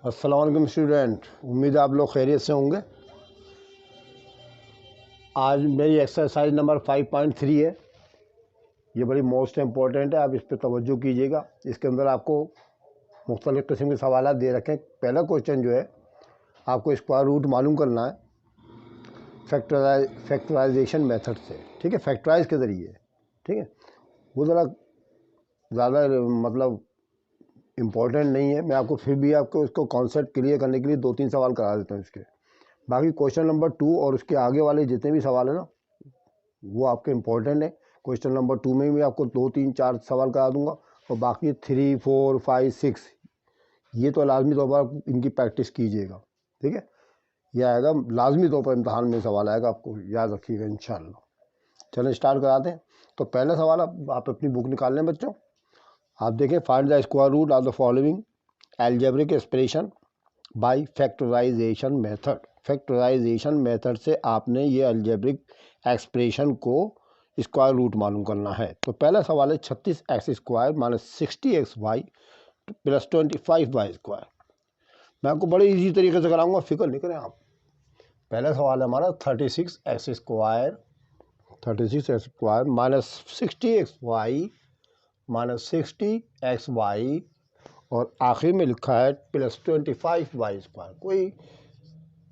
अस्सलाम वालेकुम स्टूडेंट, उम्मीद है आप लोग खैरियत से होंगे। आज मेरी एक्सरसाइज नंबर 5.3 है। ये बड़ी मोस्ट इम्पॉर्टेंट है, आप इस पर तवज्जो कीजिएगा। इसके अंदर आपको मुख्तलिफ़ किस्म के सवाल दे रखे हैं। पहला क्वेश्चन जो है, आपको स्क्वायर रूट मालूम करना है फैक्टराइजेशन मेथड से। ठीक है, फैक्टराइज के ज़रिए। ठीक है, वो ज़रा ज़्यादा मतलब इम्पोर्टेंट नहीं है। मैं आपको फिर भी आपको इसको कॉन्सेप्ट क्लियर करने के लिए 2-3 सवाल करा देता हूँ इसके। बाकी क्वेश्चन नंबर 2 और उसके आगे वाले जितने भी सवाल है ना, वो आपके इम्पोर्टेंट है। क्वेश्चन नंबर 2 में भी आपको 2-3-4 सवाल करा दूंगा, और बाकी 3, 4, 5, 6 ये तो लाजमी तौर पर इनकी प्रैक्टिस कीजिएगा। ठीक है, यह आएगा लाजमी तौर पर इम्तहान में सवाल आएगा, आपको याद रखिएगा इंशाल्लाह। चलें स्टार्ट कराते हैं। तो पहला सवाल आप अपनी बुक निकाल लें बच्चों। आप देखें, find the square root of the following algebraic expression by factorization method. Factorization method से आपने ये अलजेब्रिक एक्सप्रेशन को स्क्वायर रूट मालूम करना है। तो पहला सवाल है 36x² minus 60xy plus 25y square. मैं आपको बड़े इजी तरीके से कराऊंगा, फिक्र नहीं करें आप। पहला सवाल है हमारा 36x² minus 60xy minus 60xy और आखिर में लिखा है प्लस 25y स्क्वायर। कोई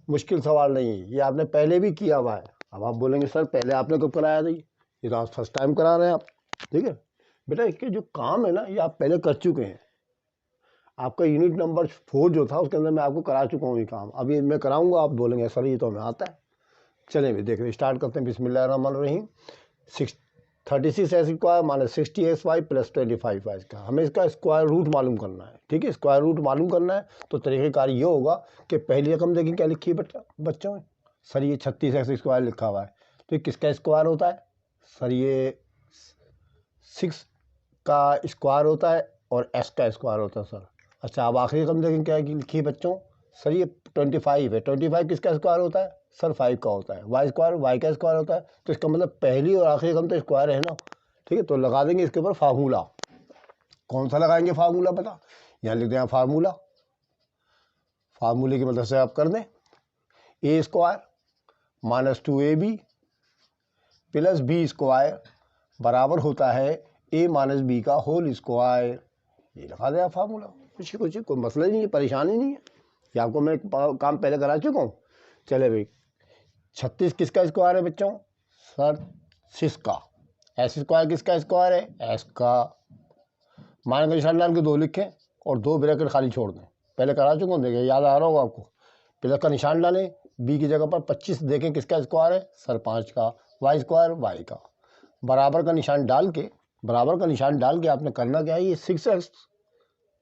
मुश्किल सवाल नहीं है, ये आपने पहले भी किया हुआ है। अब आप बोलेंगे सर पहले आपने कब कराया था? ये तो आज फर्स्ट टाइम करा रहे हैं आप। ठीक है बेटा, इसके जो काम है ना, ये आप पहले कर चुके हैं। आपका यूनिट नंबर 4 जो था उसके अंदर मैं आपको करा चुका हूँ ये काम। अभी मैं कराऊंगा, आप बोलेंगे सर ये तो हमें आता है। चलिए भी देख रहे, स्टार्ट करते हैं। बिस्मिल्लाहिर्रहमानिर्रहीम। 36x² minus 60xy plus 25y का हमें इसका स्क्वायर रूट मालूम करना है। ठीक है, स्क्वायर रूट मालूम करना है तो तरीक़ेकार ये होगा कि पहली रकम देखिए क्या लिखी है बच्चों में। सर ये 36x² लिखा हुआ है, तो ये किसका स्क्वायर होता है? सर ये 6 का स्क्वायर होता है और s का स्क्वायर होता है सर। अच्छा, अब आखिरी रकम देखें क्या लिखी है बच्चों। सर ये 25 है, 25 किसका स्क्वायर होता है? सर 5 का होता है। वाई स्क्वायर वाई का स्क्वायर होता है, तो इसका मतलब पहली और आखिरी रकम तो स्क्वायर है ना। ठीक है, तो लगा देंगे इसके ऊपर फार्मूला। कौन सा लगाएंगे फार्मूला? पता, यहाँ लिख दें फार्मूला। फार्मूले की मदद से आप कर दें a² minus 2ab plus b square बराबर होता है a माइनस बी का होल स्क्वायर। ये लगा दें आप फार्मूला। कुछ कोई मसला ही नहीं है, परेशानी नहीं है। ये आपको मैं काम पहले करा चुका हूँ। चले भाई, 36 किसका स्क्वायर है बच्चों? सर 6 का। s स्क्वायर किसका स्क्वायर है? s का। माइनस का निशान डाल के 2 लिखें और 2 ब्रैकेट खाली छोड़ दें। पहले करा चुका हूँ, देखिए याद आ रहा होगा आपको। प्लस का निशान डालें, b की जगह पर 25 देखें किसका स्क्वायर है? सर 5 का। वाई स्क्वायर वाई का। बराबर का निशान डाल के आपने करना क्या है? ये 6x।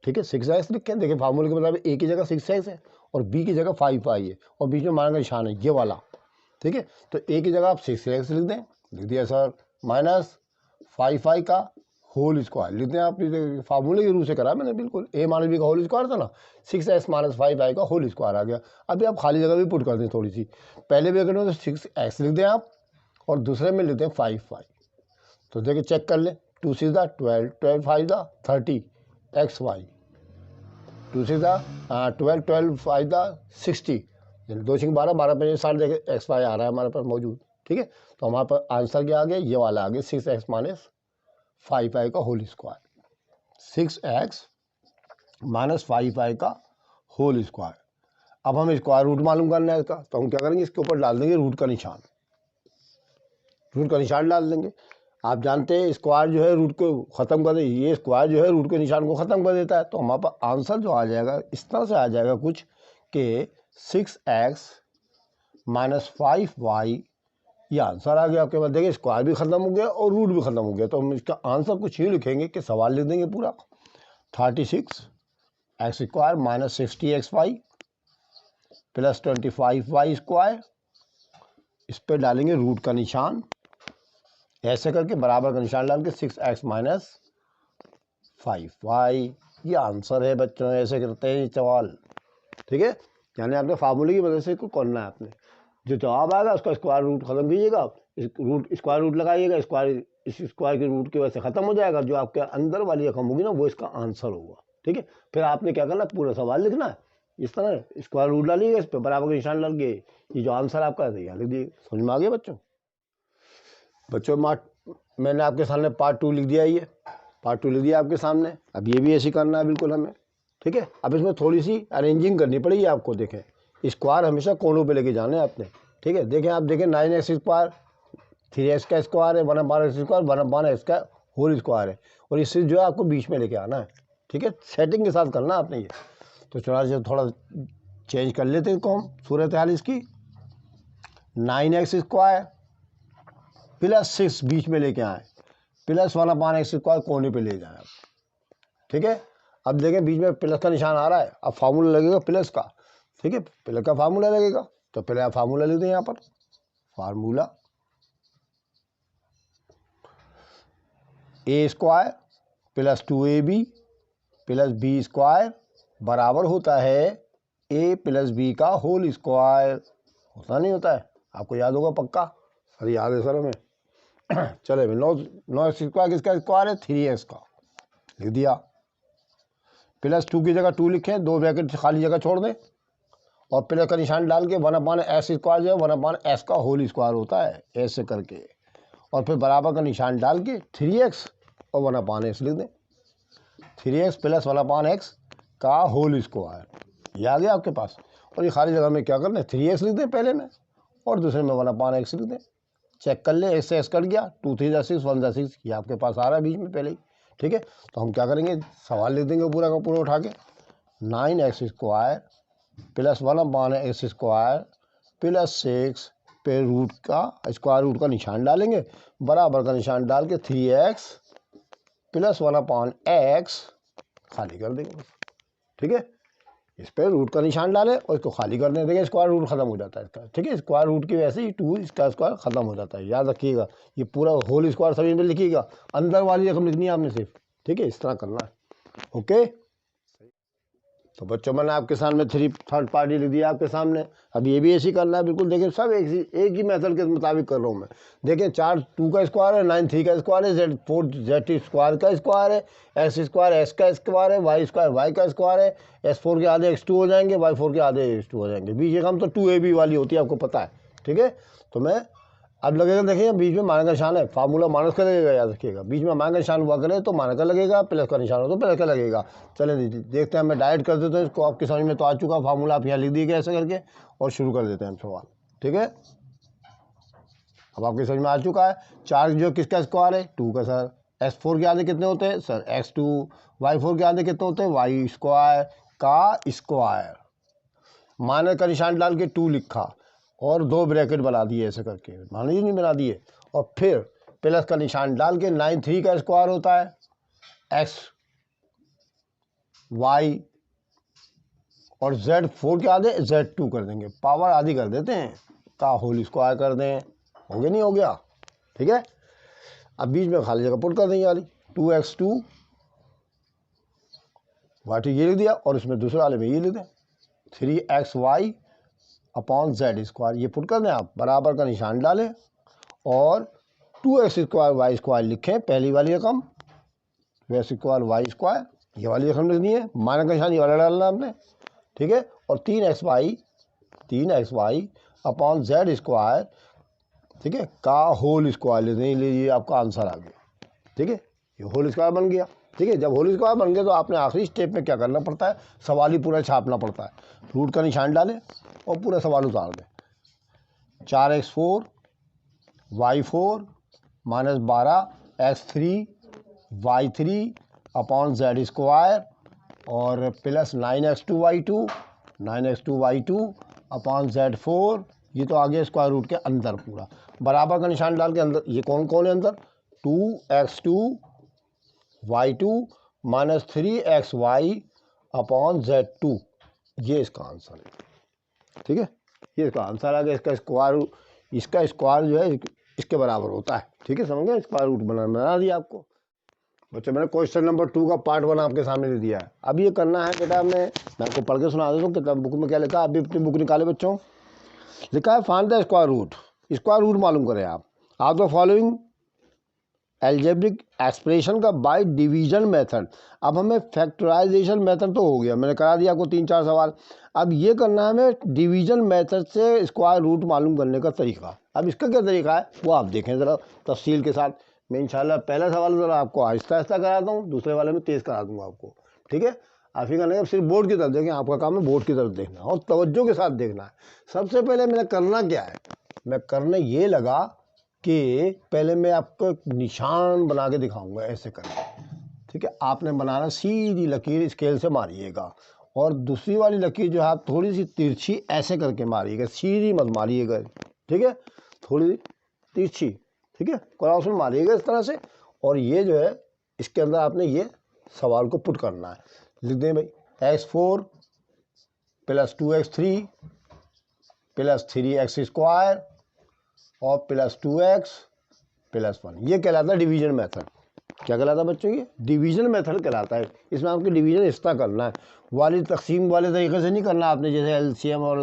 ठीक है, 6x लिखें। देखिए फार्मूले के मतलब a की जगह 6x है और b की जगह 5y है और बीच में माइनस का निशान है ये वाला। ठीक है, तो a की जगह आप 6x लिख दें। लिख दिया सर। माइनस 5y का होल स्क्वायर लिख दें आप। फार्मूले के रूप से करा मैंने बिल्कुल। a माइनस बी का होल स्क्वायर था ना, 6x माइनस 5y का होल स्क्वायर आ गया। अभी आप खाली जगह भी पुट कर दें थोड़ी सी। पहले ब्रैकेट में तो 6x लिख दें आप और दूसरे में लिख दें 5y। तो देखिए चेक कर लें। 2 6 12, 12 5 30 xy। 2 6 12, 12 5 60, 2 6 12, 12 5 60 देखें एक्स वाई आ रहा है हमारे पास मौजूद। ठीक है, तो हमारे पास आंसर क्या आ गया? ये वाला आ गया 6x माइनस 5y का whole square. 6x minus 5y का होल स्क्वायर। अब हमें स्क्वायर रूट मालूम करना है इसका, तो हम क्या करेंगे? इसके ऊपर डाल देंगे रूट का निशान। रूट का निशान डाल देंगे। आप जानते हैं स्क्वायर जो है रूट को ख़त्म कर दे, ये स्क्वायर जो है रूट के निशान को ख़त्म कर देता है। तो हमारे पास आंसर जो आ जाएगा इस तरह से आ जाएगा कुछ कि 6x माइनस 5y। ये आंसर आ गया आपके पास। देखिए स्क्वायर भी ख़त्म हो गया और रूट भी ख़त्म हो गया। तो हम इसका आंसर कुछ ही लिखेंगे कि सवाल लिख देंगे पूरा। 36x² minus 60xy plus 25y square. इस पर डालेंगे रूट का निशान, ऐसे करके बराबर का निशान डाल के 6x माइनस 5y। ये आंसर है बच्चों, ऐसे करते हैं ये सवाल। ठीक है, यानी आपने फार्मूले की मदद से इसको करना है। आपने जो जवाब आएगा उसका स्क्वायर रूट खत्म कीजिएगा आप। स्क्वायर रूट लगाइएगा, इस स्क्वायर के रूट की वजह से खत्म हो जाएगा। जो आपके अंदर वाली रकम होगी ना वो इसका आंसर होगा। ठीक है, फिर आपने क्या करना? पूरा सवाल लिखना है, इस तरह स्क्वायर रूट डालिएगा, इस पर बराबर का निशान डाल के ये जो आंसर आपका है यहाँ लिख दिए। समझ में आ गया बच्चों? मैंने आपके सामने पार्ट 2 लिख दिया, ये पार्ट 2 लिख दिया आपके सामने। अब ये भी ऐसे करना है बिल्कुल हमें, ठीक है। अब इसमें थोड़ी सी अरेंजिंग करनी पड़ेगी आपको। देखें, स्क्वायर हमेशा कोनों पे लेके जाने आपने, ठीक है। देखें आप, देखें 9x स्क्वायर 3x का स्क्वायर है, 1/x स्क्वायर 1/x का होल स्क्वायर है, और इससे जो है आपको बीच में लेके आना है, ठीक है। सेटिंग के साथ करना आपने ये। तो थोड़ा चेंज कर लेते हैं इसको हम, सूरत हाल इसकी। 9x स्क्वायर प्लस 6 बीच में लेके आए, प्लस 1/x स्क्वायर कोने पे ले जाए, ठीक है। अब देखें बीच में प्लस का निशान आ रहा है, अब फार्मूला लगेगा प्लस का, ठीक है। प्लस का फार्मूला लगेगा, तो पहले आप फार्मूला लिख दें यहाँ पर। Formula a square plus 2ab plus b square बराबर होता है a प्लस b का होल स्क्वायर। होता नहीं होता है? आपको याद होगा पक्का? अरे याद है सर हमें। चले भाई, 9x स्क्वायर किसका स्क्वायर है? 3x का, लिख दिया। प्लस 2 की जगह 2 लिखें, 2 ब्रैकेट खाली जगह छोड़ दें, और प्लस का निशान डाल के 1/x स्क्वायर जो है 1/x का होल स्क्वायर होता है, ऐसे करके। और फिर बराबर का निशान डाल के 3x और 1/x लिख दें। 3x प्लस 1/x का होल स्क्वायर, ये आ गया आपके पास। और ये खाली जगह में क्या करना है? 3x लिख दें पहले में, और दूसरे में 1/x लिख दें। चेक कर ले, x से x कट गया, 2 3 जा 6 1 जा 6, ये आपके पास आ रहा है बीच में पहले ही, ठीक है। तो हम क्या करेंगे, सवाल लिख देंगे पूरा का पूरा उठा के। 9x square plus 1/x square plus 6 पे रूट का स्क्वायर रूट का निशान डालेंगे, बराबर का निशान डाल के 3x प्लस 1/x खाली कर देंगे, ठीक है। इस पर रूट का निशान डालें और इसको खाली कर दें। देखिए स्क्वायर रूट खत्म हो जाता है इसका, ठीक है। स्क्वायर रूट की वजह से 2 इसका स्क्वायर खत्म हो जाता है, याद रखिएगा। ये पूरा होल स्क्वायर सभी में लिखिएगा, अंदर वाली रकम लिखनी है आपने सिर्फ, ठीक है। इस तरह करना है, ओके। तो बच्चों मैंने आपके सामने थर्ड पार्टी लिख दिया आपके सामने। अब ये भी ऐसे ही करना है बिल्कुल। देखिए सब एक ही मेथड के मुताबिक कर रहा हूँ मैं। देखें 4 2 का स्क्वायर है, 9 3 का स्क्वायर है, Z 4 Z स्क्वायर का स्क्वायर है, x स्क्वायर x का स्क्वायर है, y स्क्वायर y का स्क्वायर है, x4 के आधे x2 हो जाएंगे, y4 के आधे x2 हो जाएंगे। बीच की रकम तो 2ab वाली होती है, आपको पता है, ठीक है। तो मैं अब लगेगा, देखिए बीच में माइनस का निशान है, फार्मूला माइनस का लगेगा, याद रखिएगा। बीच में माइनस का निशान हुआ करे तो माइनस का लगेगा, प्लस का निशान हो तो प्लस का लगेगा। चले देखते हैं, मैं डायरेक्ट कर देता हूँ इसको। आपकी समझ में तो आ चुका, फार्मूला आप यहाँ लिख दीजिए ऐसे करके, और शुरू कर देते हैं हम सवाल, ठीक है। अब आपकी समझ में आ चुका है। 4 जो किसका स्क्वायर है? 2 का सर। x4 के आधे कितने होते हैं सर? x2। y4 के आधे कितने होते हैं? y स्क्वायर का स्क्वायर। माइनस का निशान डाल के 2 लिखा, और 2 ब्रैकेट बना दिए ऐसे करके, मान लीजिए नहीं बना दिए। और फिर प्लस का निशान डाल के 9 3 का स्क्वायर होता है x y, और Z4 के आधे Z2 कर देंगे, पावर आधी कर देते हैं, का होल स्क्वायर कर दें। हो गया नहीं हो गया? ठीक है। अब बीच में खाली जगह पुट कर देंगे वाली 2x2 वाटी ये लिख दिया, और इसमें दूसरे वाले में ये लिख दें 3xy अपॉन Z स्क्वायर, ये पुट कर दें आप। बराबर का निशान डालें और 2x स्क्वायर वाई स्क्वायर लिखें, पहली वाली रकम, x स्क्वायर वाई स्क्वायर ये वाली रकम लिखनी है, माइनस का निशान ये वाला डालना आपने, ठीक है। और 3xy अपॉन Z स्क्वायर, ठीक है, का होल स्क्वायर लेते हैं। लीजिए आपका आंसर आ गया, ठीक है। ये होल स्क्वायर बन गया, ठीक है। जब होल स्क्वायर बन गया तो आपने आखिरी स्टेप में क्या करना पड़ता है? सवाल ही पूरा छापना पड़ता है। रूट का निशान डालें और पूरा सवाल उतार दें। 4x4 y4 minus 12 x3 y3 upon Z square, और plus 9x2 y2 upon Z4, ये तो आ गया स्क्वायर रूट के अंदर पूरा। बराबर का निशान डाल के अंदर ये कौन कौन है अंदर? 2x2 y2 minus 3xy upon Z2, ये इसका आंसर है, ठीक है। ये इसका आंसर आ गया। इसका स्क्वायर जो है इसके बराबर होता है, ठीक है। समझ गए? स्क्वायर रूट बना दिया आपको बच्चे। मैंने क्वेश्चन नंबर 2 का पार्ट 1 आपके सामने दे दिया है। अब ये करना है बेटा, मैं आपको पढ़ के सुना देता हूँ किताब बुक में क्या लिखा है। अभी अपनी बुक निकाले बच्चों, लिखा है find the square root. Square root मालूम करें आप। Of the following algebraic expression का बाय डिवीजन मेथड। अब हमें फैक्टराइजेशन मेथड तो हो गया, मैंने करा दिया आपको 3-4 सवाल। अब ये करना है हमें डिवीजन मेथड से स्क्वायर रूट मालूम करने का तरीका। अब इसका क्या तरीका है वो आप देखें ज़रा तफसील के साथ। मैं इंशाल्लाह पहला सवाल ज़रा आपको आहिस्ता आहिस्ता कराता हूँ, दूसरे वाले में तेज़ करा दूँगा आपको, ठीक है। आप ही करना है सिर्फ बोर्ड की तरफ देखें, आपका काम है बोर्ड की तरफ देखना और तवज्जो के साथ देखना है। सबसे पहले मैंने करना क्या है, मैं करने ये लगा कि पहले मैं आपको एक निशान बना के दिखाऊंगा ऐसे करके, ठीक है। आपने बनाना सीधी लकीर स्केल से मारिएगा और दूसरी वाली लकीर जो है आप थोड़ी सी तिरछी ऐसे करके मारिएगा, सीधी मत मारिएगा, ठीक है, थोड़ी तिरछी, ठीक है, क्रॉस में मारिएगा इस तरह से। और ये जो है इसके अंदर आपने ये सवाल को पुट करना है। लिख दें भाई x4 + 2x3 + 3x² और +2x + 1, ये कहलाता है डिवीजन मेथड। क्या कहलाता है बच्चों, ये डिवीजन मेथड कहलाता है। इसमें आपको डिवीजन इस तरह करना है, वाली तकसीम वाले तरीके से नहीं करना आपने, जैसे एलसीएम और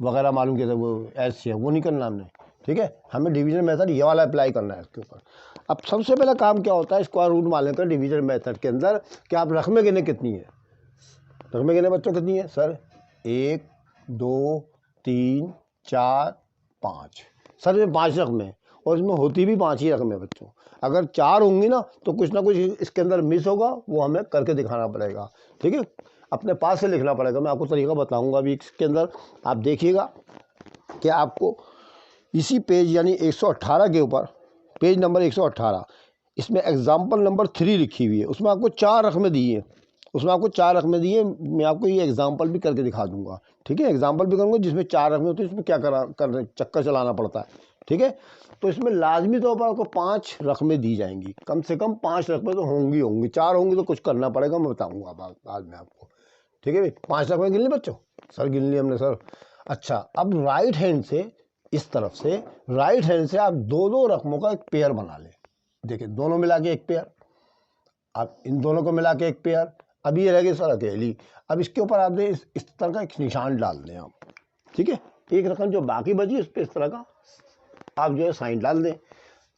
वगैरह मालूम किया था वो एचसीएम, वो नहीं करना हमने, ठीक है। हमें डिवीजन मेथड ये वाला अप्लाई करना है इसके ऊपर। अब सबसे पहला काम क्या होता है स्क्वायर रूट मारने का डिवीजन मेथड के अंदर, कि आप रकमें गिने कितनी है, रकमें गिने बच्चों कितनी है सर, 1 2 3 4 5, सर ये 5 रकमें और इसमें होती भी 5 ही रकमें बच्चों। अगर 4 होंगी ना तो कुछ ना कुछ इसके अंदर मिस होगा, वो हमें करके दिखाना पड़ेगा, ठीक है, अपने पास से लिखना पड़ेगा। मैं आपको तरीका बताऊंगा अभी इसके अंदर, आप देखिएगा कि आपको इसी पेज यानी 118 के ऊपर, पेज नंबर 118, इसमें एग्जाम्पल नंबर 3 लिखी हुई है, उसमें आपको 4 रकमें दी है, उसमें आपको 4 रकमें दी है। मैं आपको ये एग्जाम्पल भी करके दिखा दूंगा, ठीक है, एग्जाम्पल भी करूँगा जिसमें 4 रकमें होती है, इसमें क्या कर चक्कर चलाना पड़ता है, ठीक है। तो इसमें लाजमी तौर पर आपको 5 रकमें दी जाएंगी, कम से कम 5 रकमें तो होंगी, 4 होंगी तो कुछ करना पड़ेगा, मैं बताऊँगा बाद में आपको, ठीक है भाई। 5 रकमें गिन ली बच्चों, सर गिन ली हमने सर। अच्छा, अब राइट हैंड से इस तरफ से राइट हैंड से आप 2-2 रकमों का एक पेयर बना लें। देखिए दोनों मिला के एक पेयर, आप इन दोनों को मिला के एक पेयर, अब ये रह गई सर अकेली। अब इसके ऊपर आपने इस तरह का एक निशान डाल दें आप, ठीक है। एक रकम जो बाकी बची उस पर इस तरह का आप जो है साइन डाल दें,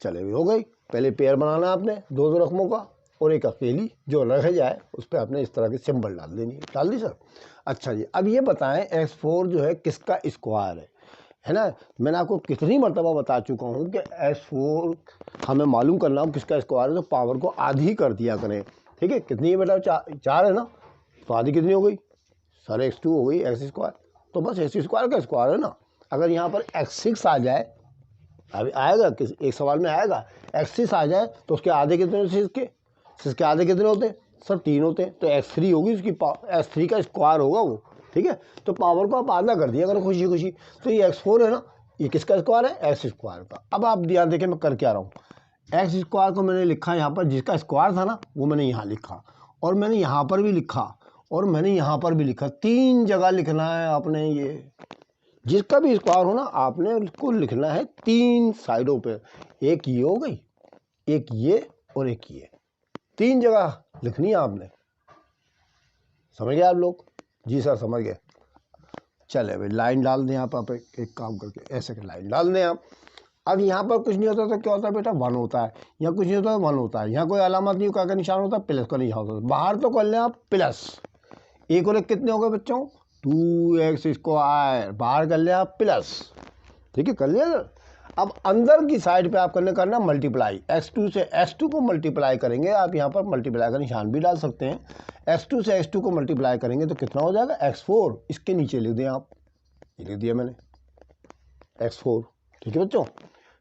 चले भी हो गई। पहले पेयर बनाना आपने 2-2 रकमों का और एक अकेली जो रह जाए उस पर आपने इस तरह की सिंबल डाल देनी, डाल दी सर। अच्छा जी, अब ये बताएं x4 जो है किसका स्क्वायर है ना। मैंने आपको कितनी मरतबा बता चुका हूँ कि x4 हमें मालूम करना हो किसका स्क्वायर है तो पावर को आधी कर दिया करें, ठीक है। कितनी है बेटा, 4 है ना, तो आधी कितनी हो गई सर, x2 हो गई x², तो बस x² का स्क्वायर है ना। अगर यहाँ पर x6 आ जाए, अभी आएगा किस एक सवाल में आएगा, x6 आ जाए तो उसके आधे कितने होते हैं, इसके आधे कितने होते हैं सर, 3 होते हैं, तो x3 होगी उसकी, x3 का स्क्वायर होगा वो, ठीक है। तो पावर को आप आधा कर दिया अगर खुशी खुशी, तो ये x4 है ना, ये किसका स्क्वायर है, x² का। अब आप ध्यान देखें मैं कर क्या रहा हूँ, x² को मैंने लिखा यहाँ पर, जिसका स्क्वायर था ना वो मैंने यहाँ लिखा, और मैंने यहाँ पर भी लिखा, और मैंने यहाँ पर भी लिखा, 3 जगह लिखना है आपने। ये जिसका भी स्क्वायर हो ना आपने उसको लिखना है 3 साइडों पे, एक ये हो गई, एक ये और एक ये, 3 जगह लिखनी है आपने। समझ गए आप लोग, जी सर समझ गए। चले भाई लाइन डाल दें आप एक काम करके ऐसे के लाइन डाल दें आप। अब यहाँ पर कुछ नहीं होता तो क्या होता है बेटा, 1 होता है, यहाँ कुछ नहीं होता तो 1 होता है, यहाँ कोई अलामत नहीं, का निशान होता है, प्लस का निशान होता है। बाहर तो कर लें आप प्लस, एक और एक कितने हो गए बच्चों, 2x², बाहर कर ले आप प्लस, ठीक है, कर लिया सर। अब अंदर की साइड पे आप करना मल्टीप्लाई, x2 से x2 को मल्टीप्लाई करेंगे, आप यहाँ पर मल्टीप्लाई का निशान भी डाल सकते हैं। x2 से x2 को मल्टीप्लाई करेंगे तो कितना हो जाएगा, x4, इसके नीचे लिख दें आप, ये लिख दिया मैंने x4, ठीक है बच्चों।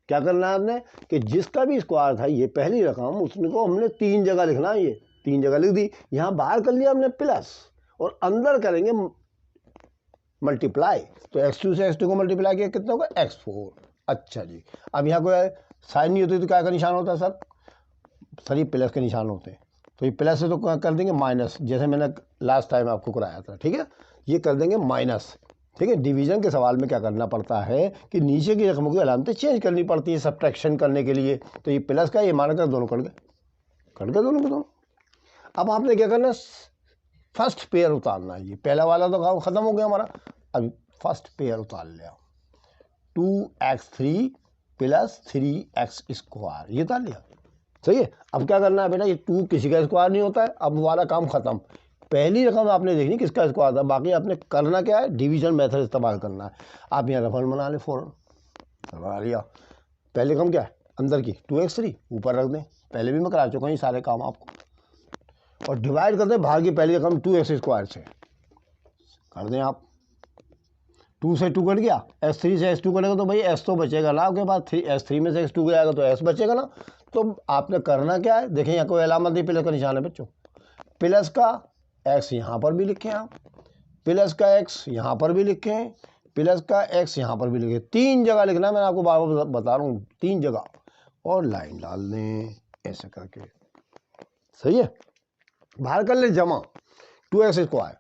क्या करना है आपने कि जिसका भी स्क्वायर था ये पहली रकम, उसको हमने 3 जगह लिखना है, ये 3 जगह लिख दी। यहाँ बाहर कर लिया हमने प्लस और अंदर करेंगे मल्टीप्लाई, तो x2 से x2 को मल्टीप्लाई किया कितना होगा, x4। अच्छा जी, अब यहाँ कोई साइन नहीं होती तो क्या का निशान होता है सर ये प्लस के निशान होते हैं, तो ये प्लस से तो कर देंगे माइनस, जैसे मैंने लास्ट टाइम आपको कराया था, ठीक है, ये कर देंगे माइनस, ठीक है। डिवीजन के सवाल में क्या करना पड़ता है कि नीचे की रकमों की अलामतें चेंज करनी पड़ती है सब्ट्रैक्शन करने के लिए, तो ये प्लस का ये मानकर दोनों कट गए दोनों को दोनों। अब आपने क्या करना, फर्स्ट पेयर उतारना है, ये पहला वाला तो काम खत्म हो गया हमारा, अब फर्स्ट पेयर उतार लिया, 2x3 + 3x², ये उतार लिया, सही है। अब क्या करना है बेटा, ये 2 किसी का स्क्वायर नहीं होता है, अब वाला काम खत्म। पहली रकम आपने देखनी किसका स्क्वायर था, बाकी आपने करना क्या है, डिवीजन मेथड इस्तेमाल करना है। आप यहाँ रफल बना लें, फ़ौरन बना लिया। पहली रकम क्या है अंदर की 2x3, ऊपर रख दें, पहले भी मैं करा चुका हूँ ये सारे काम आपको। और डिवाइड कर दें बाहर की पहली रकम 2x² से, कर दें आप। 2 से 2 कट गया, S3 से S2 कटेगा तो भाई S तो बचेगा ना आपके पास, S3 में से S2 गया तो S बचेगा ना। तो आपने करना क्या है, देखें यहाँ कोई अलामत नहीं, प्लस का निशान है बच्चों। प्लस का x यहाँ पर भी लिखें आप, प्लस का x यहाँ पर भी लिखें, प्लस का x यहाँ पर भी लिखें। 3 जगह लिखना है, मैं आपको बार बार बता रहा हूँ, 3 जगह। और लाइन डाल दें ऐसे करके, सही है। बाहर कर ले जमा 2x²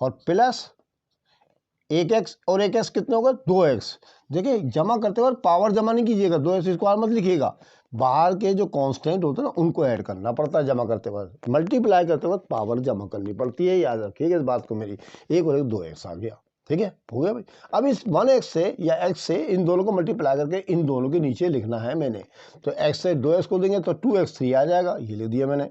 और प्लस 1x और 1x कितने होगा 2x। देखिए जमा करते वक्त पावर जमा नहीं कीजिएगा, 2x² मत लिखिएगा, बाहर के जो कांस्टेंट होते हैं ना उनको ऐड करना पड़ता है जमा करते वक्त। मल्टीप्लाई करते वक्त पावर जमा करनी पड़ती है, याद रखिएगा इस बात को मेरी। 1 और 1 2x आ गया, ठीक है, हो गया भाई। अब इस 1x से या x से इन दोनों को मल्टीप्लाई करके इन दोनों के नीचे लिखना है मैंने। तो x से 2x को देंगे तो 2x3 आ जाएगा, ये लिख दिया मैंने।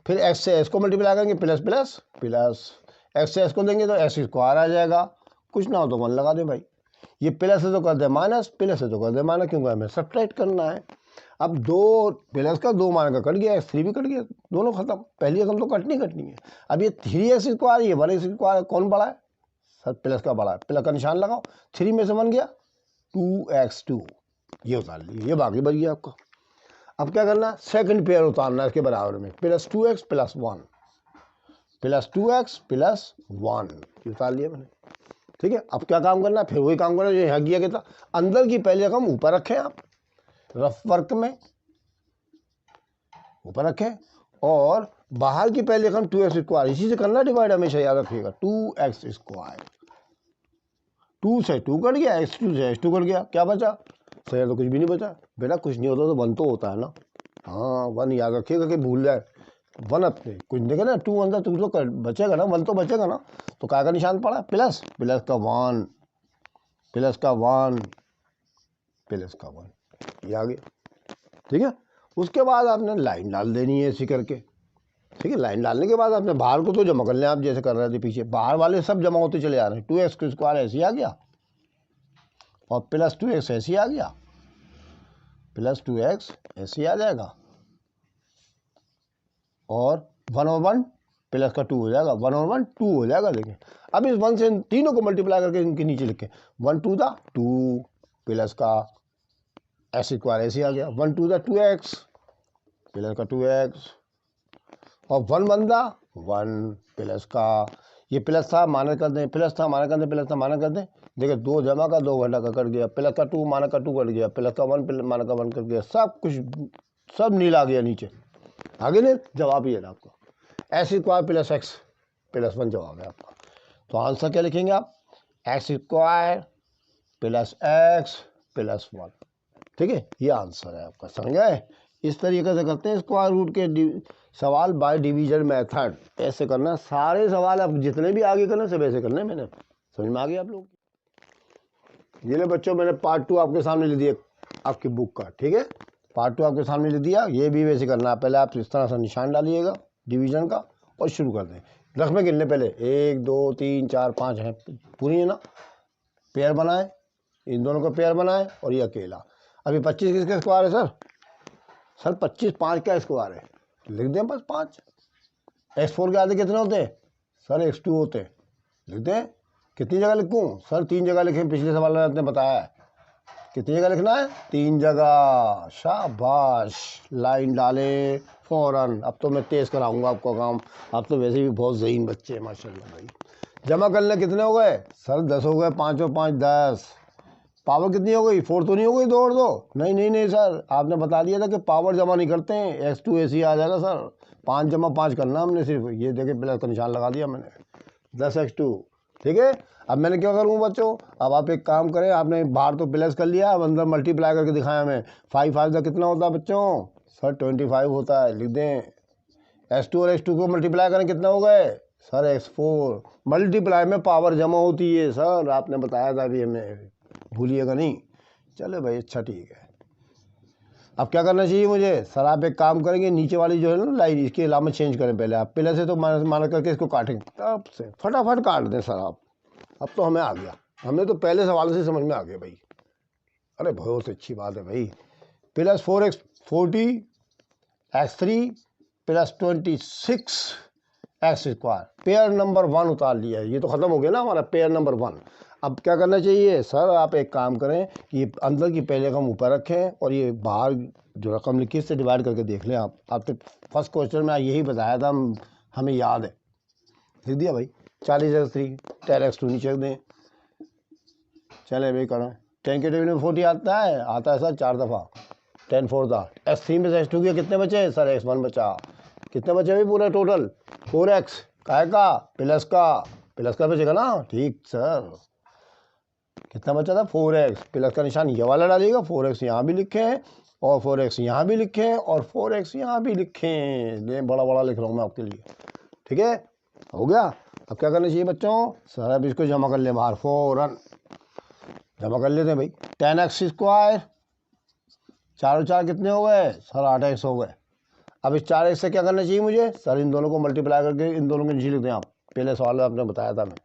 फिर x से s को मल्टीप्लाई करेंगे, प्लस प्लस प्लस, x से s को देंगे तो s² आ जाएगा। कुछ ना हो तो 1 लगा दें भाई। ये प्लस है तो कर दे माइनस, प्लस है तो कर दे माइनस, क्योंकि हमें सब्ट्रैक्ट करना है। अब 2 प्लस का 2 माइनस का कट गया, x3 भी कट गया, दोनों खत्म। पहली रकम तो कटनी है। अब ये 3x², ये 1x², कौन बड़ा है सर, प्लस का बड़ा है, प्लस का निशान लगाओ। 3 में से 1 गया 2x2, ये उतार लीजिए, ये बाकी बच गया आपका। अब क्या करना है, सेकंड पेयर उतारना है इसके बराबर में, plus 2x plus 1, plus 2x plus 1, उतार लिया मैंने, ठीक है। अब क्या काम करना है, फिर वही काम करना जो यहाँ किया गया था। अंदर की पहली रकम ऊपर रखें आप, रफ वर्क में ऊपर रखें, और बाहर की पहली रकम 2x², इसी से करना डिवाइड, हमेशा याद रखिएगा 2x²। 2 से 2 कट गया, x2 से x2 कट गया, क्या बचा सर, तो कुछ भी नहीं बचा बेटा। कुछ नहीं होता तो 1 तो होता है ना, हाँ 1 याद रखिएगा कि भूल जाए। 1 अपने कुछ देखे ना, 2 अंदर 2 तो बचेगा ना, 1 तो बचेगा ना। तो क्या का निशान पड़ा, प्लस, प्लस का 1, प्लस का 1, प्लस का 1, ये आ गया, ठीक है। उसके बाद आपने लाइन डाल देनी है ऐसी करके, ठीक है। लाइन डालने के बाद आपने बाहर को तो जमा कर लें, आप जैसे कर रहे थे पीछे, बाहर वाले सब जमा होते चले आ रहे हैं। 2x² ऐसे आ गया, और प्लस 2x ऐसे आ गया, प्लस 2x ऐसे आ जाएगा, और 1 और 1 प्लस का 2 हो जाएगा, 1 और 1 2 हो जाएगा। देखिए अब इस 1 से तीनों को मल्टीप्लाई करके इनके नीचे लिखे, 1 2 दा 2 प्लस का x² ऐसे आ गया, 1 2 दा 2x प्लस का 2x, और 1 1 दा 1 प्लस का, ये प्लस था माइनस कर दें, प्लस था माइनस कर दें, प्लस था माइनस कर दें। देखिए 2 जमा का 2 घटा का कट गया, प्लस का 2 माइनस का 2 कट गया, प्लस का 1 माइनस का 1 कट गया, सब कुछ सब नीला आ गया नीचे। आगे नहीं, जवाब ये है आपका x² प्लस x प्लस 1 जवाब है आपका। तो आंसर क्या लिखेंगे आप, x² प्लस x प्लस 1, ठीक है, ये आंसर है आपका, समझ गए। इस तरीके से करते हैं स्क्वायर रूट के सवाल बाय डिवीजन मेथड, ऐसे करना सारे सवाल। आप जितने भी आगे करना सब ऐसे करने, मैंने समझ में आ गया आप लोग। ये ले बच्चों, मैंने पार्ट 2 आपके सामने लिख दिया आपकी बुक का, ठीक है। पार्ट 2 आपके सामने लिख दिया, ये भी वैसे करना है। पहले आप इस तरह से निशान डालिएगा डिवीजन का और शुरू कर दें। रकमें गिनने पहले 1 2 3 4 5 हैं पूरी है ना, पेयर बनाए, इन दोनों का पेयर बनाए, और ये अकेला। अभी 25 किसका स्क्वायर है सर, सर 25 5 का स्क्वायर है, लिख दें बस 5। x4 के आधे कितने होते हैं सर, x2 होते हैं, लिख दें। कितनी जगह लिखूं सर, 3 जगह लिखें, पिछले सवाल में आपने बताया है कितनी जगह लिखना है, 3 जगह, शाबाश। लाइन डाले फौरन। अब तो मैं तेज़ कराऊंगा आपका काम, आप तो वैसे भी बहुत ज़हीन बच्चे हैं माशाल्लाह भाई। जमा कर लें, कितने हो गए सर, 10 हो गए, 5 और 5 10। पावर कितनी हो गई, 4 तो नहीं हो गई, 2 और 2, नहीं नहीं नहीं सर, आपने बता दिया था कि पावर जमा नहीं करते हैं, x2 ऐसे ही आ जाएगा सर। 5 जमा 5 करना हमने सिर्फ, ये देखे प्लस का निशान लगा दिया मैंने, 10x2, ठीक है। अब मैंने क्या करूँ बच्चों, अब आप एक काम करें, आपने बाहर तो प्लस कर लिया, अब अंदर मल्टीप्लाई करके दिखाया हमें। 5 5 का कितना होता है बच्चों, सर 25 होता है, लिख दें। x2 और x2 को मल्टीप्लाई करें, कितना हो गए सर, x4। मल्टीप्लाई में पावर जमा होती है सर, आपने बताया था अभी हमें, भूलिएगा नहीं। चलो भाई, अच्छा ठीक है। अब क्या करना चाहिए मुझे सर, आप एक काम करेंगे, नीचे वाली जो है ना लाइन, इसकी अलामत चेंज करें पहले आप, पहले से तो माइनस करके इसको काटेंगे, अब से फटाफट काट दें सर आप। अब तो हमें आ गया, हमें तो पहले सवाल से समझ में आ गया भाई। अरे बहुत अच्छी बात है भाई। Plus 4x 40 x3 plus 26 x square, pair number 1 उतार लिया है, ये तो खत्म हो गया ना हमारा पेयर नंबर 1। अब क्या करना चाहिए सर, आप एक काम करें कि अंदर की पहले रकम ऊपर रखें और ये बाहर जो रकम लिखी इससे डिवाइड करके देख लें आप। आपने फर्स्ट क्वेश्चन में यही बताया था, हमें याद है, लिख दिया भाई। 40x3 10x2 नीचे रख दें। चले भाई करें, 10 के टेबल में 40 आता है सर 4 दफ़ा, 10 4 था। x3 में से x2 के कितने बचे सर, x1 बचा। कितने बचे भाई पूरा टोटल 4x काय का प्लस का बचेगा ना, ठीक सर। कितना बचा था 4x, प्लस का निशान ये वाला डालिएगा, 4x यहाँ भी लिखें और 4x यहाँ भी लिखें और 4x यहाँ भी लिखें। ले बड़ा बड़ा लिख रहा हूँ मैं आपके लिए, ठीक है, हो गया। अब क्या करना चाहिए बच्चों सर, अब इसको जमा कर ले बाहर, फौरन जमा कर लेते हैं भाई। 10x स्क्वायर 4 और 4 कितने हो गए सर, 8x हो गए। अब इस 4x से क्या करना चाहिए मुझे सर, इन दोनों को मल्टीप्लाई करके इन दोनों के नीचे लिख दें आप, पहले सवाल में आपने बताया था मैं।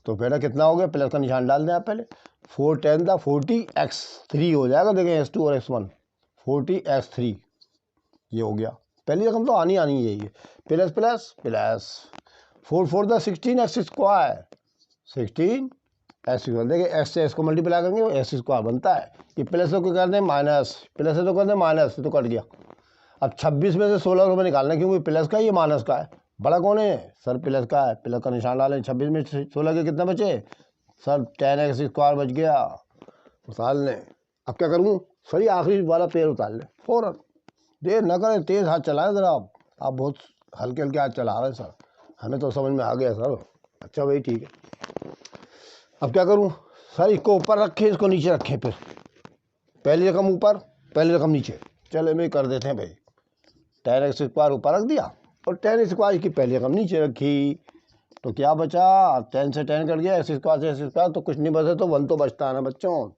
तो पहले कितना हो गया, प्लस का निशान डाल दें आप पहले, 4 10 था 40x3 हो जाएगा, देखें x2 और x1 40x3 ये हो गया। पहली रकम तो आनी है ये, प्लस प्लस प्लस 4 4 था 16x स्क्वायर 16 एक्स स्क्वायर, देखिए एक्स से इसको मल्टीप्लाई करेंगे एक्स स्क्वायर बनता है। ये प्लस को कर दें माइनस, प्लस से तो कर दें माइनस, तो कट गया। अब 26 में से 16 रुपये निकालना है, क्योंकि प्लस का ये माइनस का है, बड़ा कौन है सर, प्लस का है, प्लस का निशान डालें। 26 में 16 के कितना बचे सर, 10x स्क्वायर बच गया, उतार लें। अब क्या करूँ सर, ये आखिरी वाला पेड़ उतार लें फ़ौरन, देर ना करें, तेज़ हाथ चलाएं ज़रा आप बहुत हल्के हल्के हाथ चला रहे हैं सर, हमें तो समझ में आ गया सर। अच्छा भाई ठीक है, अब क्या करूं सर, इसको ऊपर रखें इसको नीचे रखें, फिर पहली रकम ऊपर पहली रकम नीचे, चले भाई कर देते हैं भाई। 10x स्क्वायर ऊपर रख दिया और 10 स्क्वायर की पहली रकम नीचे रखी, तो क्या बचा 10 से 10 कट गया, एक्स स्क्वायर से एक्स स्क्वायर तो कुछ नहीं बचा, तो 1 तो बचता है ना बच्चों।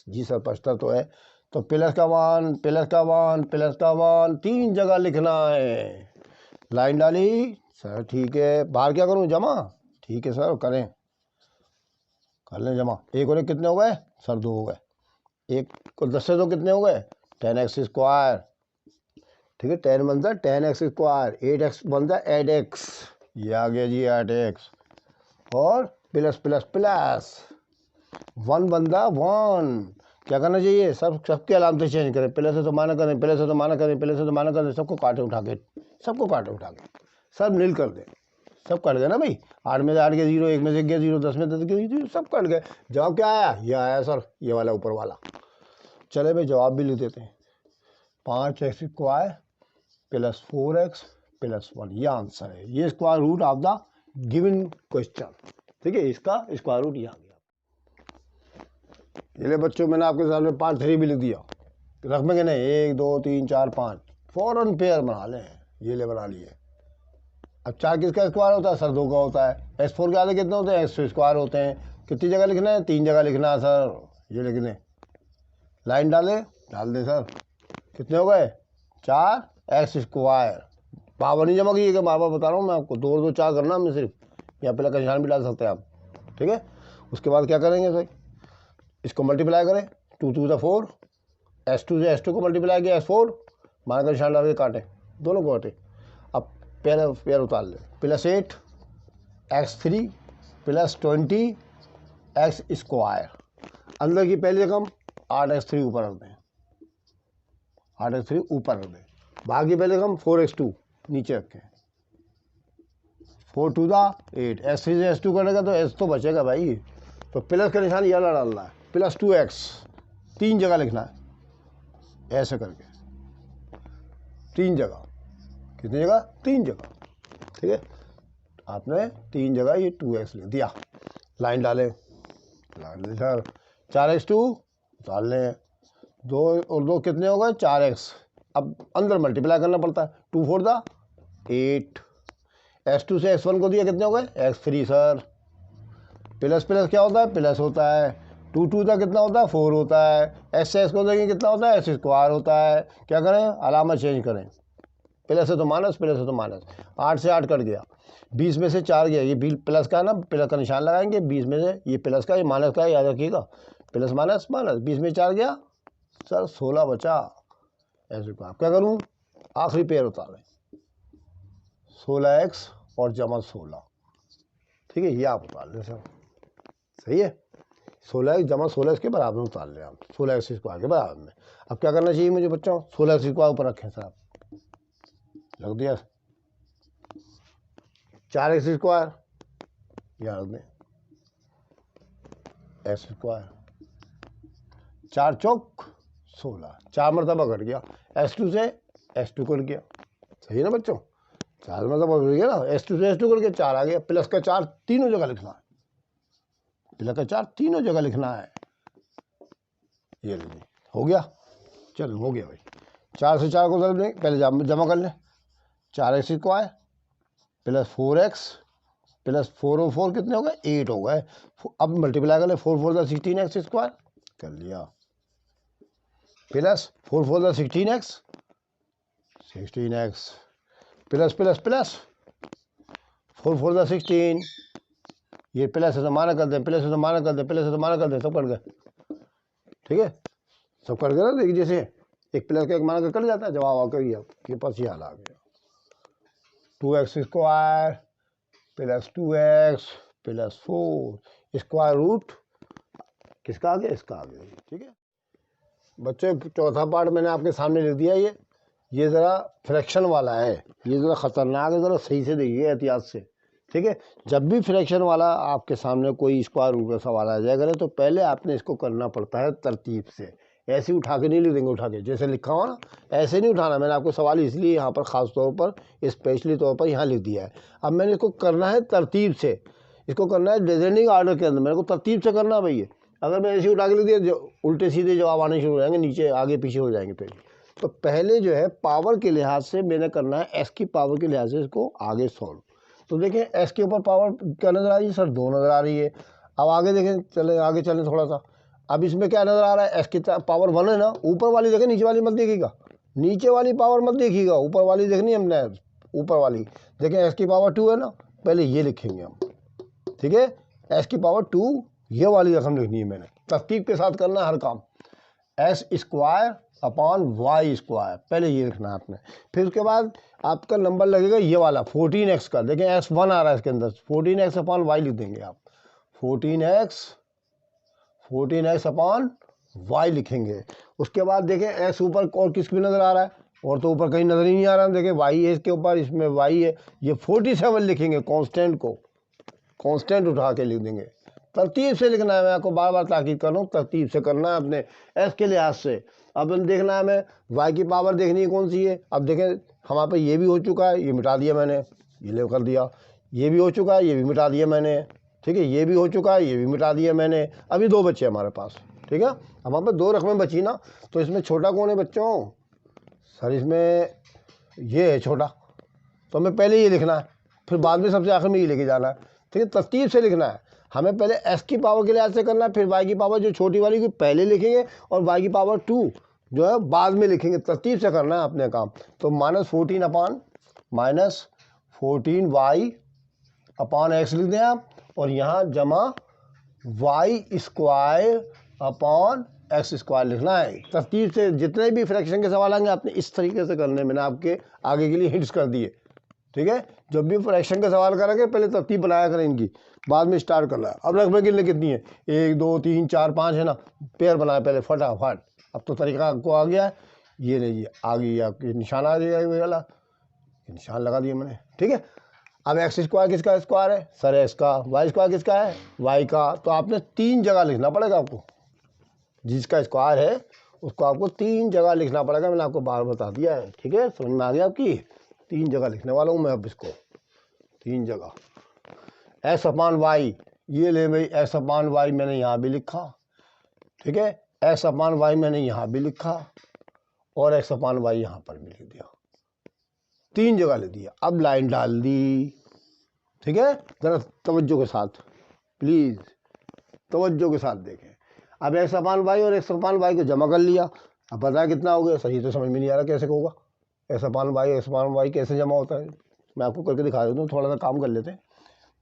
जी सर बचता तो है, तो प्लस का 1 प्लस का 1 प्लस का 1 3 जगह लिखना है। लाइन डाली सर, ठीक है, बाहर क्या करूँ जमा, ठीक है सर करें, कर लें जमा। एक और एक कितने हो गए सर, 2 हो गए, एक को 10 से 2 कितने हो गए 10x स्क्वायर, ठीक है, 10 बनता है 10x स्क्वायर, 8x बनता है 8x, ये आ गया जी 8x, और प्लस प्लस प्लस 1 बनता है 1। क्या करना चाहिए सबके अलामतें चेंज करें, प्लस से तो माना करें, प्लस से तो माना करें, प्लस से तो माना करें, सबको काटे उठा के सब नील कर दें, सब कट गए ना भाई। 8 में से 8 के 0, 1 में से 1 0, 10 में 10 के 0, सब कट गए। जवाब क्या आया, ये आया सर, ये वाला ऊपर वाला। चले भाई जवाब भी लिख देते हैं, 5x square plus 4x plus 1, ये आंसर है, ये square root of the given question, ठीक है, इसका स्क्वायर रूट ये आ गया। ये ले बच्चों, मैंने आपके सामने 5 3 भी लिख दिया, रख में नहीं 1 2 3 4 5, फौरन पेयर बना लें, ये ले बना लिए। अब 4 किसका स्क्वायर होता है सर, 2 का होता है। x4 के आगे कितने होते हैं, x स्क्वायर होते हैं। कितनी जगह लिखना है, 3 जगह लिखना है सर, ये लिख दें, लाइन डाल दें सर, कितने हो गए 4x स्क्वायर, पावर नहीं जमा कीजिएगा, बार बार बता रहा हूँ मैं आपको, 2 और 2 4 करना हमने सिर्फ, या पहले का निशान भी डाल सकते हैं आप, ठीक है। उसके बाद क्या करेंगे सर, इसको मल्टीप्लाई करें, 2 2 × 4, s2 से s2 को मल्टीप्लाई किया s4, माना का निशान डाल के काटें, दोनों को काटें। अब पहले पेयर उतार लें, plus 8 x3 plus 20 x square, अंदर की पहली रकम 8x3 ऊपर रख दें, 8x3 ऊपर रख दें, बाहर की पहली रकम 4x2 नीचे रखें, 4 2 था 8, s3 से s2 करेगा तो s तो बचेगा भाई, तो प्लस का निशान ये वाला डालना है, प्लस 2x 3 जगह लिखना है, ऐसे करके 3 जगह, कितनी जगह 3 जगह, ठीक है, आपने 3 जगह ये 2x लिख दिया। लाइन डालें सर, 4x2 डाल लें, 2 और 2 कितने हो गए 4x, अब अंदर मल्टीप्लाई करना पड़ता है, 2 4 था 8, s2 से s1 को दिया, कितने हो गए x3 सर, प्लस प्लस क्या होता है, प्लस होता है, टू टू तक कितना होता है 4 होता है, एस से एस को देखेंगे कितना होता है एस स्क्वायर होता है। क्या करें, अलामा चेंज करें, प्लस है तो माइनस, प्लस है तो माइनस। 8 से 8 कट गया, 20 में से 4 गया, ये प्लस का है ना, प्लस का निशान लगाएंगे, 20 में से ये प्लस का ये माइनस का, याद रखिएगा, प्लस माइनस माइनस, 20 में 4 गया सर 16 बचा। ऐसे को आप क्या करूँ, आखिरी पेयर उतारें 16x और जमा 16, ठीक है, ये आप उतार लें सर, सही है। 16x जमा 16 के बराबर में उतार लें आप, 16x स्क्वायर के बराबर में। अब क्या करना चाहिए मुझे बच्चों, 16x स्क्वायर ऊपर रखें सर, आप रख दिया, 4x स्क्वायर यहाँ रख दें, एक्स स्क्वायर, 4 चौक 16, 4 मरतबा घट गया, s2 से s2 कट गया, सही है ना बच्चों, 4 मरतबा घट गया ना, s2 से s2 कट गया, 4 आ गया, प्लस का 4 तीनों जगह लिखना है, प्लस का 4 तीनों जगह लिखना है, ये लीजिए हो गया, चलो हो गया भाई। 4 से 4 को पहले जमा कर लें, 4x square plus 4x plus 4 और 4 कितने हो गए 8 हो गए। अब मल्टीप्लाई कर ले, 4 4 द 16x स्क्वायर कर लिया, plus 4 4 the 16x plus plus plus 4 4 the 16, ये प्लस है तो माना कर दें, प्लस है तो माना कर दें, प्लस है तो माना कर दें, सब कट गए, ठीक है, सब कट गया ना, देखिए जैसे एक प्लस का एक माना कर कट जाता है, जवाब आकर ये पास ये हाल आ गया, 2x स्क्वायर प्लस 2x प्लस 4 स्क्वायर रूट किसका आ गया, इसका आ गया, ठीक है बच्चों। चौथा पार्ट मैंने आपके सामने लिख दिया, ये ज़रा फ्रैक्शन वाला है, ये ज़रा ख़तरनाक है, ज़रा सही से देखिए एहतियात से, ठीक है। जब भी फ्रैक्शन वाला आपके सामने कोई स्क्वायर रूट का सवाल आ जाएगा तो पहले आपने इसको करना पड़ता है तरतीब से, ऐसे ही उठा के नहीं लिख देंगे, उठा के जैसे लिखा हो ना ऐसे नहीं उठाना। मैंने आपको सवाल इसलिए यहाँ पर ख़ास तौर पर स्पेशली तौर पर यहाँ लिख दिया है। अब मैंने इसको करना है तरतीब से, इसको करना है डिसेंडिंग ऑर्डर के अंदर, मेरे को तरतीब से करना है भैया। अगर मैं ऐसे उठा के लिख दिया उल्टे सीधे जवाब आने शुरू हो जाएंगे, नीचे आगे पीछे हो जाएंगे पहले। तो पहले जो है पावर के लिहाज से मैंने करना है, एस की पावर के लिहाज से इसको आगे सॉल्व। तो देखें एस के ऊपर पावर क्या नज़र आ रही है सर, 2 नज़र आ रही है। अब आगे देखें, चले आगे चलें थोड़ा सा, अब इसमें क्या नज़र आ रहा है, एस की पावर 1 है ना, ऊपर वाली देखें, नीचे वाली मत देखिएगा, नीचे वाली पावर मत देखिएगा, ऊपर वाली देखनी है हमने, ऊपर वाली देखें एस की पावर 2 है ना, पहले ये लिखेंगे हम, ठीक है, एस की पावर 2 ये वाली रकम लिखनी है मैंने, तरतीब के साथ करना है हर काम। S square upon y square पहले ये लिखना है आपने, फिर उसके बाद आपका नंबर लगेगा ये वाला 14x का, देखें s1 आ रहा है इसके अंदर, 14x अपॉन वाई लिख देंगे आप, 14x अपॉन वाई लिखेंगे। उसके बाद देखें एस ऊपर और किसकी नज़र आ रहा है, और तो ऊपर कहीं नज़र ही नहीं आ रहा है, देखें वाई है इसके ऊपर, इसमें वाई है, ये 47 लिखेंगे, कांस्टेंट को कांस्टेंट उठा के लिख देंगे। तरतीब से लिखना है, मैं आपको बार बार ताकीद कर रहा हूँ, तरतीब से करना है अपने एस के लिहाज से। अब देखना है हमें वाई की पावर देखनी है कौन सी है। अब देखें हमारे पे ये भी हो चुका है, ये मिटा दिया मैंने, ये ले कर दिया, ये भी हो चुका है, ये भी मिटा दिया मैंने, ठीक है, ये भी हो चुका है, ये भी मिटा दिया मैंने। अभी 2 बच्चे हमारे पास, ठीक है, हमारे पास 2 रकमें बची ना, तो इसमें छोटा कौन है बच्चों, सर इसमें ये है छोटा, तो हमें पहले ये लिखना है, फिर बाद में सबसे आखिर में ये लेके जाना है, ठीक है, तरतीब से लिखना है। हमें पहले एस की पावर के लिहाज से करना है, फिर वाई की पावर जो छोटी वाली की पहले लिखेंगे और वाई की पावर 2 जो है बाद में लिखेंगे, तरतीब से करना है अपने काम। तो -14 अपॉन -14y अपॉन एक्स लिख दें आप, और यहाँ जमा y square upon x square लिखना है। तरतीब से जितने भी फ्रैक्शन के सवाल आएंगे आपने इस तरीके से करने, मैंने आपके आगे के लिए हिंट्स कर दिए, ठीक है। जब भी फ्रैक्शन के सवाल करेंगे पहले तरतीब बनाया करें इनकी, बाद में स्टार्ट करना है। अब रकबे गिनने कितनी है, 1 2 3 4 5 है ना, पेयर बनाए पहले फटाफट। अब तो तरीका आपको आ गया है, ये लीजिए आ गई आपकी निशान आ जाएगा, ये वाला निशान लगा दिया मैंने, ठीक है। अब एक्स स्क्वायर किसका स्क्वायर है सर, एस का, वाई स्क्वायर किसका है, वाई का। तो आपने 3 जगह लिखना पड़ेगा आपको, जिसका स्क्वायर है उसको आपको 3 जगह लिखना पड़ेगा, मैंने आपको बार बता दिया है, ठीक है, समझ में आ गया आपकी। 3 जगह लिखने वाला हूँ मैं अब इसको, 3 जगह। एस अपॉन वाई, ये ले भाई, एस अपॉन वाई मैंने यहाँ भी लिखा, ठीक है, एस अपॉन वाई मैंने यहाँ भी लिखा, और एक्स अपॉन वाई यहाँ पर भी लिख दिया, 3 जगह लिख दिया। अब लाइन डाल दी, ठीक है, ज़रा तवज्जो के साथ, प्लीज़ तवज्जो के साथ देखें। अब एक्स अपान वाई और एक्स अपान वाई को जमा कर लिया, अब बताया कितना हो गया। सही तो समझ में नहीं आ रहा कैसे होगा, एक्स अपान वाई कैसे जमा होता है। मैं आपको करके दिखा देता हूँ, थोड़ा सा काम कर लेते हैं।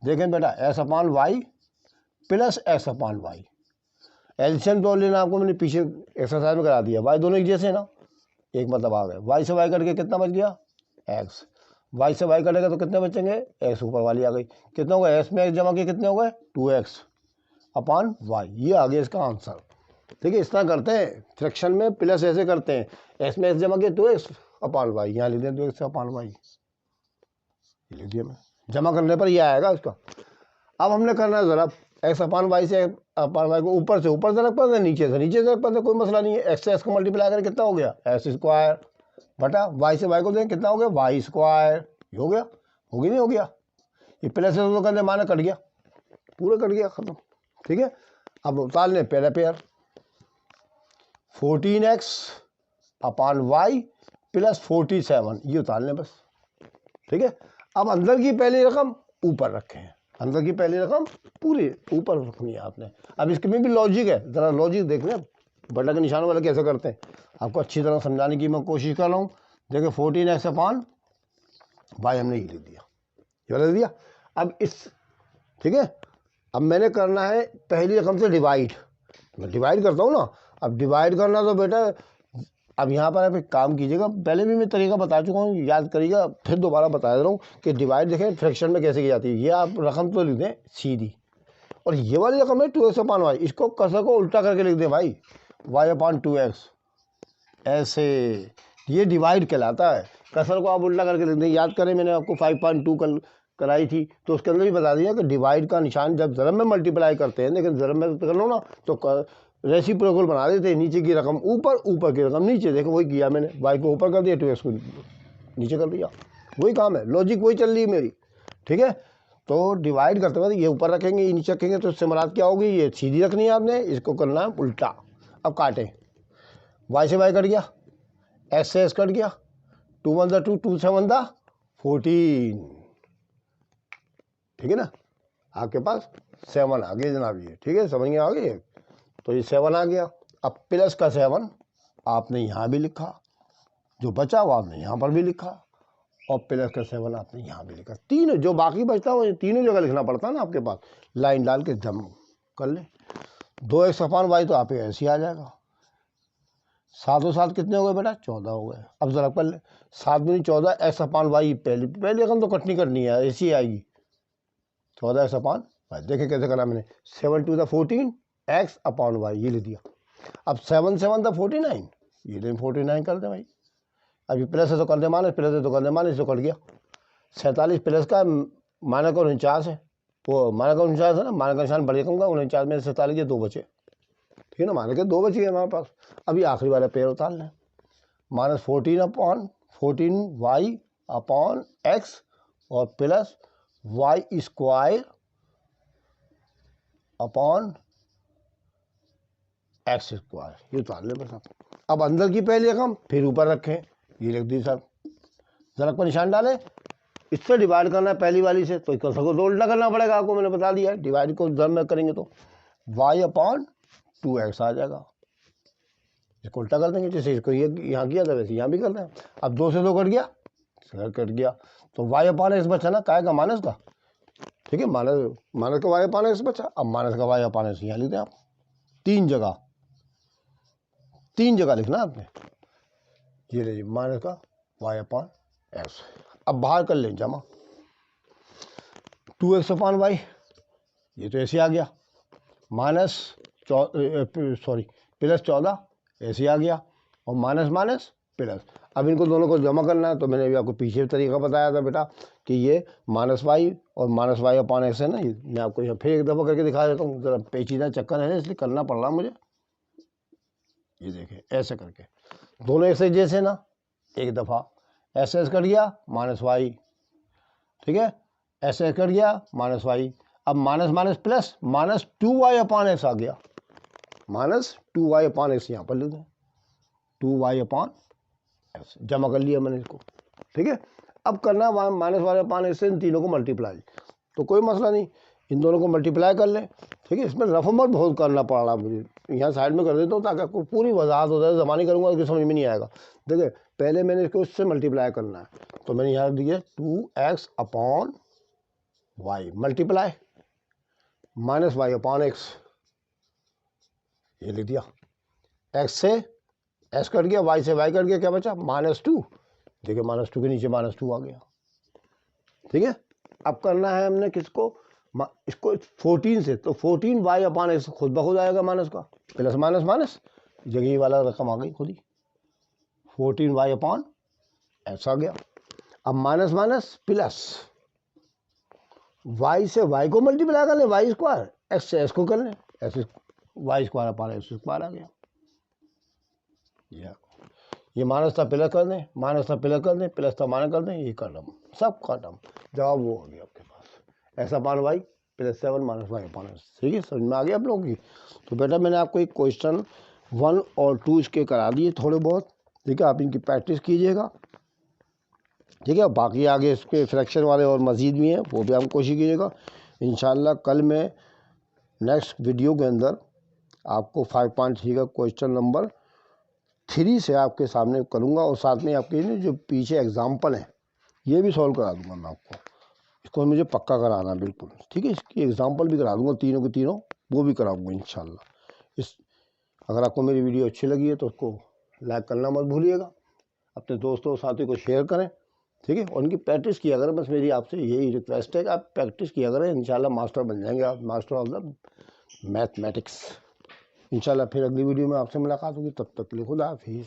देखें बेटा, x upon y plus x upon y, LCM तो लेना आपको मैंने पीछे एक्सरसाइज में करा दिया। वाई दोनों एक जैसे ना, एक मतलब आ गए। वाई से वाई कट के कितना बच गया, एक्स। वाई से वाई कटेगा तो कितने बचेंगे, एक्स ऊपर वाली आ गई। कितना होगा, एक्स में एक्स जमा किए कितने हो गए, 2x अपान वाई। ये आ गया इसका आंसर। ठीक है, इस तरह करते हैं फ्रैक्शन में, प्लस ऐसे करते हैं, एक्स में एक्स जमा किए 2x अपान वाई, यहाँ लिख दिया 2x अपान वाई, ये लिख दिया मैं। जमा करने पर ये आएगा इसका। अब हमने करना है ज़रा, एक्स अपान वाई से अपान वाई को ऊपर से रख पाते हैं, नीचे से रख पाते हैं, कोई मसला नहीं है। एक्स से एक्स को मल्टीप्लाई करें कितना हो गया, एक्स स्क्वायर बटा वाई से वाई को दें कितना हो गया, वाई स्क्वायर। हो गया, होगी नहीं हो गया, ये प्लस से तो करने माना कट गया, पूरा कट गया, खत्म। ठीक है, अब उतार लें पहला pair, 14x upon y plus 47, ये उतार लें बस। ठीक है, अब अंदर की पहली रकम ऊपर रखें, अंदर की पहली रकम पूरी ऊपर रखनी है आपने। अब इसके में भी लॉजिक है, ज़रा लॉजिक देख लें, बटन के निशान वाले कैसे करते हैं, आपको अच्छी तरह समझाने की मैं कोशिश कर रहा हूँ। देखिए 14x अपान वाई हमने ये लिख दिया, ये वाला लिख दिया। अब इस, ठीक है, अब मैंने करना है पहली रकम से डिवाइड, मैं डिवाइड करता हूँ ना। अब डिवाइड करना तो बेटा, अब यहाँ पर आप एक काम कीजिएगा, पहले भी मैं तरीका बता चुका हूँ, याद करिएगा, फिर दोबारा बता दे रहा हूँ कि डिवाइड देखें फ्रैक्शन में कैसे की जाती है। ये आप रकम तो लिख दें सीधी, और ये वाली रकम है 2x अपान वाई, इसको कसर को उल्टा करके लिख दें भाई, y अपान 2x, ऐसे। ये डिवाइड कहलाता है, कसर को आप उल्टा करके लिख दें। याद करें मैंने आपको 5.2 कराई थी, तो उसके अंदर भी बता दिया कि डिवाइड का निशान जब ज़रब में मल्टीप्लाई करते हैं, लेकिन ज़रब में कर लो ना तो रेसिप्रोकल बना देते हैं, नीचे की रकम ऊपर, ऊपर की रकम नीचे। देखो वही किया मैंने, वाई को ऊपर कर दिया, 2x को नीचे कर दिया, वही काम है, लॉजिक वही चल रही है मेरी। ठीक है, तो डिवाइड करते वक्त ये ऊपर रखेंगे, ये नीचे रखेंगे, तो इससे मुराद क्या होगी, ये सीधी रखनी है आपने, इसको करना है उल्टा। अब काटें, वाई से वाई कट गया, एक्स से एक्स कट गया, 2 1 2 2 7 14, ठीक है ना, आपके पास 7 आ गया जनाब ये। ठीक है, समझ में आ गई, तो ये 7 आ गया। अब प्लस का 7 आपने यहाँ भी लिखा, जो बचा वो आपने यहाँ पर भी लिखा, और प्लस का 7 आपने यहाँ भी लिखा। तीन जो बाकी बचता है वो तीनों जगह लिखना पड़ता है ना आपके पास, लाइन डाल के जम कर ले। 2x अपान वाई तो आप ऐसे ही आ जाएगा, 7 और 7 कितने हो गए बेटा, 14 हो गए। अब जरा कर ले, 7 दूनी 14, एक्स अपान वाई, पहली रकम तो कटनी है, ऐसी आएगी 14 एक्स अपान वाई। देखे कैसे करा मैंने, 7 2 14 एक्स अपान वाई, ये लिख दिया। अब 7 7 49, ये दिन 49 कर दे भाई। अभी प्लस है तो कर दे माइनस, प्लस है तो कर दे माइनस, तो कट गया। 47 प्लस का माइनस का 49 है, वो माइनस का 49 है ना, माइनस का निशान बड़े कम का, 49 में 47 के 2 बचे, ठीक है ना, माइनस के 2 बच गए हमारे पास। अभी आखिरी वाला पेयर उतार लें, minus 14 upon 14 y upon x और plus y square upon x square, ये उतार ले बस आप। अब अंदर की पहली रकम फिर ऊपर रखें, ये लिख दी सर, जरक पर निशान डालें, इससे डिवाइड करना है पहली वाली से, तो कसर को उल्टा करना पड़ेगा, आपको मैंने बता दिया है। डिवाइड को जब में करेंगे तो y अपॉन 2x आ जाएगा, इसको उल्टा कर देंगे, जैसे इसको ये यहाँ किया था वैसे यहाँ भी कर दें। अब 2 से 2 कट गया, कट गया, तो y अपॉन एक्स बचा ना, काय का, माइनस का, ठीक है, माइनस का y अपॉन एक्स बचा। अब माइनस का y अपॉन एक्स यहाँ लिख दें आप, तीन जगह लिखना आपने, ये लीजिए माइनस का y अपॉन एक्स। अब बाहर कर लें जमा, 2x अपॉन वाई, ये तो ऐसे आ गया, माइनस सॉरी प्लस 14 ऐसे आ गया, और माइनस माइनस प्लस। अब इनको दोनों को जमा करना है, तो मैंने अभी आपको पीछे तरीका बताया था बेटा कि ये माइनस वाई और माइनस वाई अपॉन एक्स है ना, ये मैं आपको यहाँ फिर एक दफ़ा करके दिखा देता हूँ, ज़रा पेचीदा चक्कर है इसलिए करना पड़ रहा मुझे। ये देखें ऐसे करके, दोनों एक से जैसे ना, एक दफ़ा एस एस कट गया माइनस वाई, ठीक है, एस एस कट गया माइनस वाई। अब minus minus plus, minus 2y upon x आ गया, माइनस 2y अपॉन एक्स यहाँ पर लिख दें, 2y अपॉन एक्स, जमा कर लिया मैंने इसको। ठीक है, अब करना माइनस वाई अपॉन एक्स से इन तीनों को मल्टीप्लाई, तो कोई मसला नहीं, इन दोनों को मल्टीप्लाई कर लें। ठीक है, इसमें रफमत बहुत करना पड़ रहा मुझे, यहाँ साइड में कर देता हूँ ताकि आपको पूरी वजाहत हो जाए। ज़बानी करूँगा तो समझ में नहीं आएगा। देखिए पहले मैंने इसको इससे मल्टीप्लाई करना है, तो मैंने यहाँ दिया 2x upon y multiply minus y upon x, ये लिख दिया। एक्स से एस कट गया, वाई से वाई कट गया, क्या बचा -2। देखिए -2 के नीचे -2 आ गया। ठीक है, अब करना है हमने किसको, इसको 14 से, तो 14y अपॉन एक्स खुद ब खुद आएगा माइनस का, प्लस माइनस माइनस जगह ये वाला रकम आ गई खुद ही, 14y अपॉन एक्स आ गया। अब माइनस माइनस प्लस, y से y को मल्टीप्लाई कर लें वाई स्क्वायर, एक्स से एस को कर लें ऐसे, y square upon x square आ गया। ये माइनस था प्लस कर दें, माइनस था प्लस कर दें, प्लस था माइनस कर दें, ये खत्म, सब खत्म, जवाब वो हो गया आपके पास, ऐसा upon y plus 7 minus y upon x. ठीक है, समझ में आ गया आप लोगों की। तो बेटा मैंने आपको एक क्वेश्चन 1 और 2 इसके करा दिए थोड़े बहुत। ठीक है, आप इनकी प्रैक्टिस कीजिएगा। ठीक है, बाकी आगे इसके फ्रैक्शन वाले और मज़ीद भी हैं, वो भी आप कोशिश कीजिएगा। इंशाल्लाह कल मैं नेक्स्ट वीडियो के अंदर आपको 5.3 का क्वेश्चन नंबर 3 से आपके सामने करूँगा, और साथ में आपके जो पीछे एग्जाम्पल हैं ये भी सॉल्व करा दूँगा मैं आपको। इसको मुझे पक्का कराना बिल्कुल। ठीक है, इसकी एग्जाम्पल भी करा दूँगा, तीनों के तीनों वो भी कराऊँगा इंशाल्लाह। अगर आपको मेरी वीडियो अच्छी लगी है तो उसको लाइक करना मत भूलिएगा, अपने दोस्तों साथियों को शेयर करें। ठीक है, और उनकी प्रैक्टिस किया करें, बस मेरी आपसे यही रिक्वेस्ट है कि आप प्रैक्टिस किया करें, इंशाल्लाह मास्टर बन जाएंगे आप, मास्टर ऑफ द मैथमेटिक्स। इंशाल्लाह फिर अगली वीडियो में आपसे मुलाकात होगी, तब तक के लिए खुदा हाफिज़।